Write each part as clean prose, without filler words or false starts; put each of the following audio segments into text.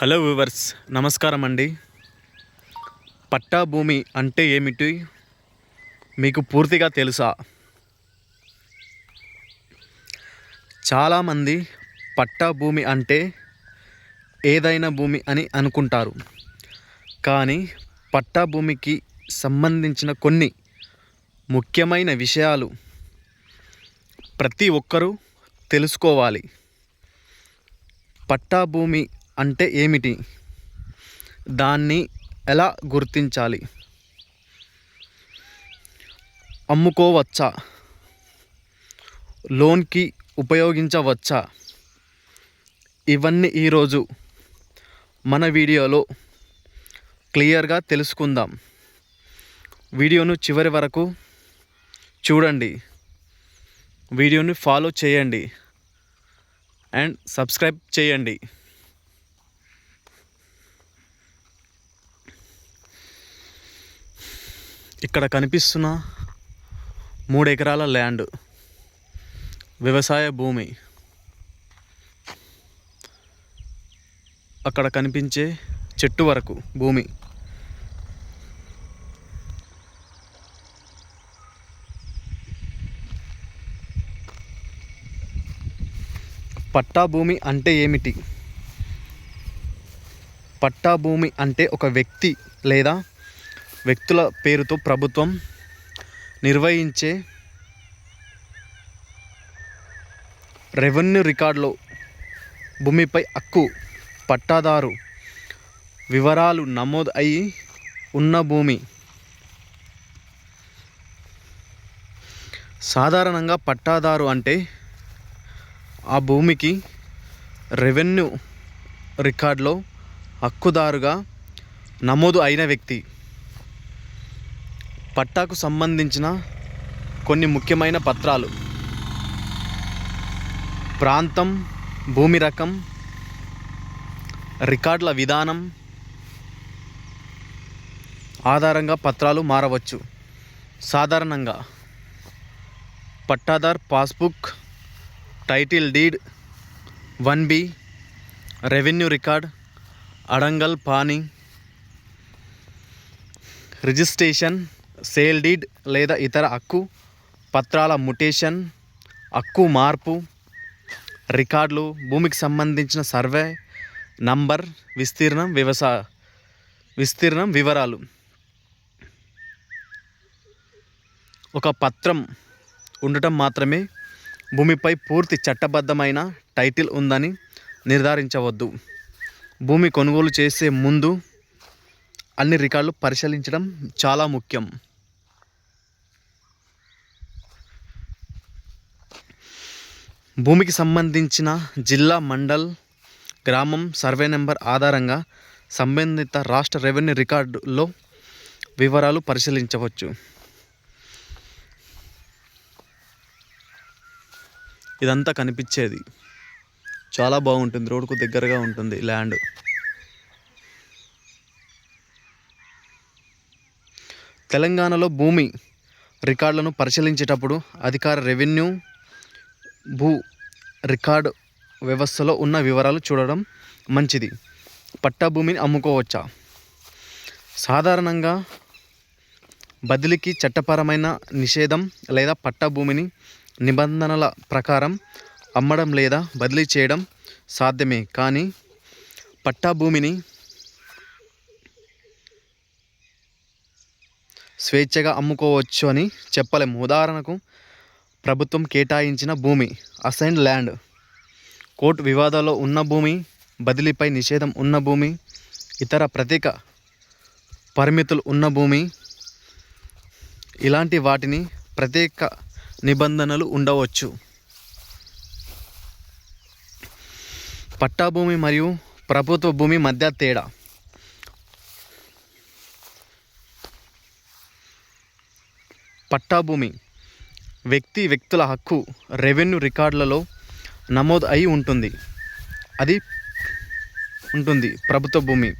Hello viewers, నమస్కారం అండి. పట్టా భూమి అంటే ఏమిటి మీకు పూర్తిగా తెలుసా? చాలామంది పట్టా భూమి అంటే ఏదైనా భూమి అని అనుకుంటారు. కానీ పట్టా భూమికి సంబంధించిన కొన్ని ముఖ్యమైన విషయాలు ప్రతి ఒక్కరూ తెలుసుకోవాలి. పట్టా భూమి అంటే ఏమిటి? దాన్ని ఎలా గుర్తించాలి? అమ్ముకోవచ్చా? లోన్కి ఉపయోగించవచ్చా? ఇవన్నీ ఈరోజు మన వీడియోలో క్లియర్గా తెలుసుకుందాం. వీడియోను చివరి వరకు చూడండి, వీడియోని ఫాలో చేయండి అండ్ సబ్స్క్రైబ్ చేయండి. ఇక్కడ కనిపిస్తున్న 3 ఎకరాల ల్యాండ్ వ్యవసాయ భూమి. అక్కడ కనిపించే చెట్టు వరకు భూమి. పట్టా భూమి అంటే ఏమిటి? పట్టా భూమి అంటే ఒక వ్యక్తి లేదా వ్యక్తుల పేరుతో ప్రభుత్వం నిర్వహించే రెవెన్యూ రికార్డులో భూమిపై హక్కు, పట్టాదారు వివరాలు నమోదు అయి ఉన్న భూమి. సాధారణంగా పట్టాదారు అంటే ఆ భూమికి రెవెన్యూ రికార్డులో హక్కుదారుగా నమోదు అయిన వ్యక్తి. పట్టాకు సంబంధించిన కొన్ని ముఖ్యమైన పత్రాలు: ప్రాంతం, భూమి రకం, రికార్డుల విధానం ఆధారంగా పత్రాలు మారవచ్చు. సాధారణంగా pattadar passbook, title deed, 1B, revenue record, adangal pahani, registration, sale deed లేదా ఇతర హక్కు పత్రాల మ్యుటేషన్, హక్కు మార్పు, రికార్డులు, భూమికి సంబంధించిన సర్వే నంబర్, విస్తీర్ణం వివరాలు. ఒక పత్రం ఉండటం మాత్రమే భూమిపై పూర్తి చట్టబద్ధమైన టైటిల్ ఉందని నిర్ధారించవద్దు. భూమి కొనుగోలు చేసే ముందు అన్ని రికార్డులు పరిశీలించడం చాలా ముఖ్యం. భూమికి సంబంధించిన జిల్లా, మండల్, గ్రామం, సర్వే నెంబర్ ఆధారంగా సంబంధిత రాష్ట్ర రెవెన్యూ రికార్డులో వివరాలు పరిశీలించవచ్చు. ఇదంతా కనిపించేది చాలా బాగుంటుంది, రోడ్డుకు దగ్గరగా ఉంటుంది ల్యాండ్. తెలంగాణలో భూమి రికార్డులను పరిశీలించేటప్పుడు అధికార రెవెన్యూ భూ రికార్డు వ్యవస్థలో ఉన్న వివరాలు చూడడం మంచిది. పట్టా భూమిని అమ్ముకోవచ్చా? సాధారణంగా బదిలీకి చట్టపరమైన నిషేధం లేదా పట్టా భూమిని నిబంధనల ప్రకారం అమ్మడం లేదా బదిలీ చేయడం సాధ్యమే. కానీ పట్టా భూమిని స్వేచ్ఛగా అమ్ముకోవచ్చు అని చెప్పలేము. ఉదాహరణకు, ప్రభుత్వం కేటాయించిన భూమి, అసైన్డ్ ల్యాండ్, కోర్టు వివాదాల్లో ఉన్న భూమి, బదిలీపై నిషేధం ఉన్న భూమి, ఇతర ప్రత్యేక పరిమితులు ఉన్న భూమి, ఇలాంటి వాటిని ప్రత్యేక నిబంధనలు ఉండవచ్చు. పట్టా భూమి మరియు ప్రభుత్వ భూమి మధ్య తేడా: పట్టా భూమి వ్యక్తుల హక్కు రెవెన్యూ రికార్డులలో నమోదు అయి ఉంటుంది. అది ప్రభుత్వ భూమి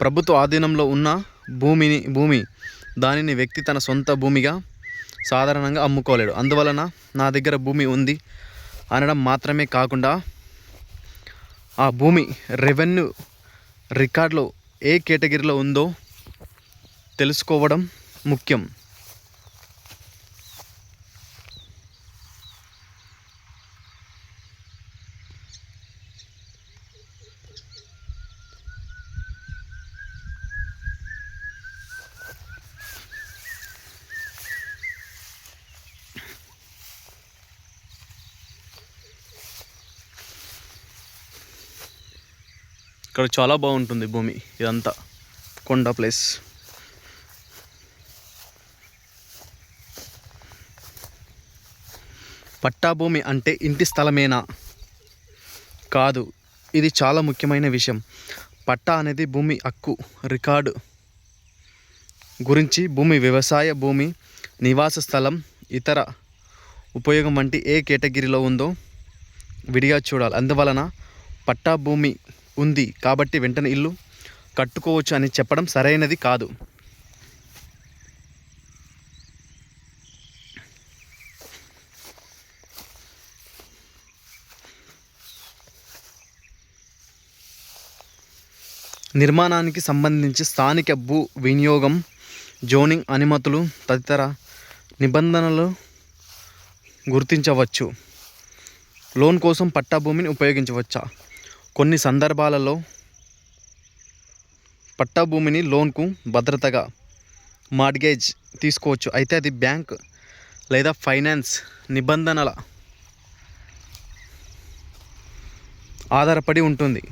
ప్రభుత్వ ఆధీనంలో ఉన్న భూమి దానిని వ్యక్తి తన సొంత భూమిగా సాధారణంగా అమ్ముకోలేడు. అందువలన నా దగ్గర భూమి ఉంది అనడం మాత్రమే కాకుండా ఆ భూమి రెవెన్యూ రికార్డులో ఏ కేటగిరీలో ఉందో తెలుసుకోవడం ముఖ్యం. ఇక్కడ చాలా బాగుంటుంది భూమి, ఇదంతా కొండ ప్లేస్. పట్టా భూమి అంటే ఇంటి స్థలమేనా? కాదు, ఇది చాలా ముఖ్యమైన విషయం. పట్టా అనేది భూమి హక్కు రికార్డు గురించి భూమి వ్యవసాయ భూమి, నివాస స్థలం, ఇతర ఉపయోగం వంటి ఏ కేటగిరీలో ఉందో విడిగా చూడాలి. అందువలన పట్టా భూమి ఉంది కాబట్టి వెంటనే ఇల్లు కట్టుకోవచ్చు అని చెప్పడం సరైనది కాదు. నిర్మాణానికి సంబంధించి స్థానిక భూ వినియోగం, జోనింగ్ అనుమతులు తదితర నిబంధనలు గుర్తించవచ్చు. లోన్ కోసం పట్టా భూమిని ఉపయోగించవచ్చా? కొన్ని సందర్భాలలో పట్టా భూమిని లోన్కు భద్రతగా మార్ట్గేజ్ తీసుకోవచ్చు. అయితే అది బ్యాంక్ లేదా ఫైనాన్స్ నిబంధనల ఆధారపడి ఉంటుంది.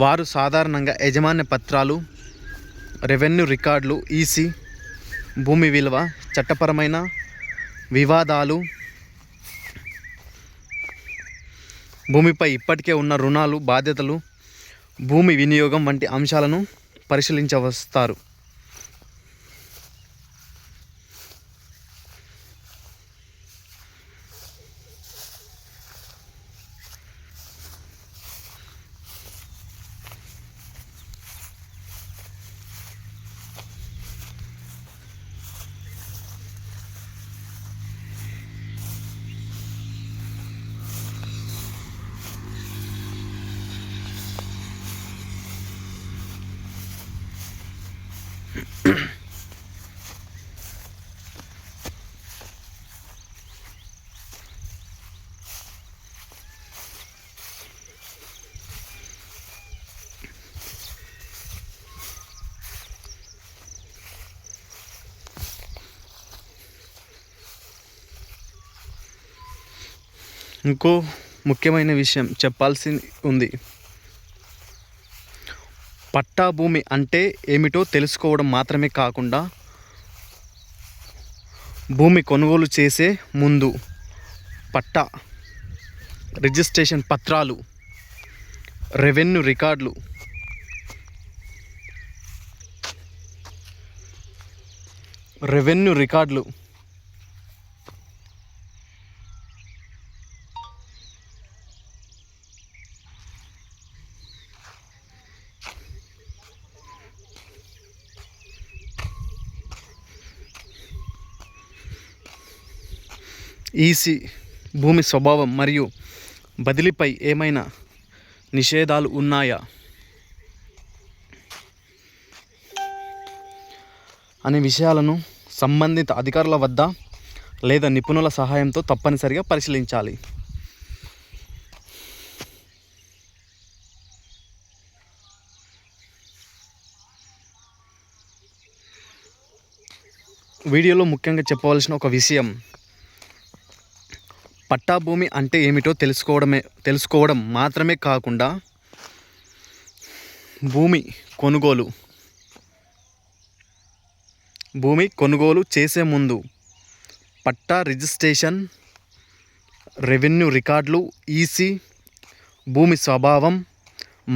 వారు సాధారణంగా యజమాన్య పత్రాలు, రెవెన్యూ రికార్డులు, ఈసీ, భూమి విలువ, చట్టపరమైన వివాదాలు, భూమిపై ఇప్పటికే ఉన్న రుణాలు, బాధ్యతలు, భూమి వినియోగం వంటి అంశాలను పరిశీలించవస్తారు. ఇంకో ముఖ్యమైన విషయం చెప్పాల్సి ఉంది. పట్టా భూమి అంటే ఏమిటో తెలుసుకోవడం మాత్రమే కాకుండా భూమి కొనుగోలు చేసే ముందు పట్టా, రిజిస్ట్రేషన్ పత్రాలు, రెవెన్యూ రికార్డులు, ఈసీ, భూమి స్వభావం మరియు బదిలీపై ఏమైనా నిషేధాలు ఉన్నాయా అనే విషయాలను సంబంధిత అధికారుల వద్ద లేదా నిపుణుల సహాయంతో తప్పనిసరిగా పరిశీలించాలి. వీడియోలో ముఖ్యంగా చెప్పవలసిన ఒక విషయం, పట్టా భూమి అంటే ఏమిటో తెలుసుకోవడం మాత్రమే కాకుండా భూమి కొనుగోలు చేసే ముందు పట్టా, రిజిస్ట్రేషన్, రెవెన్యూ రికార్డులు, ఈసీ, భూమి స్వభావం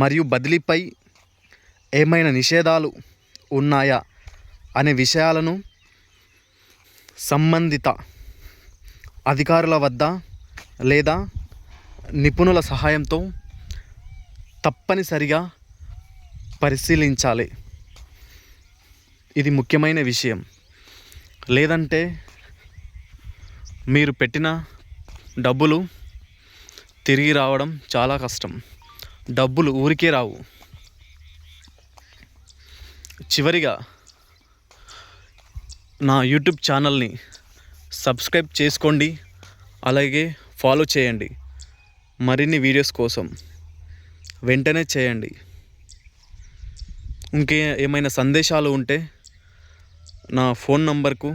మరియు బదిలీపై ఏమైనా నిషేధాలు ఉన్నాయా అనే విషయాలను సంబంధిత అధికారుల వద్ద లేదా నిపుణుల సహాయంతో తప్పనిసరిగా పరిశీలించాలి. ఇది ముఖ్యమైన విషయం. లేదంటే మీరు పెట్టిన డబ్బులు తిరిగి రావడం చాలా కష్టం. డబ్బులు ఊరికే రావు. చివరిగా నా యూట్యూబ్ ఛానల్ని సబ్స్క్రైబ్ చేసుకోండి, అలాగే ఫాలో చేయండి. మరిన్ని వీడియోస్ కోసం వెంటనే చేయండి. ఇంకే ఏమైనా సందేశాలు ఉంటే నా ఫోన్ నంబర్కు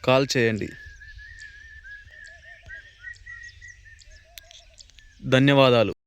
కాల్ చేయండి. ధన్యవాదాలు.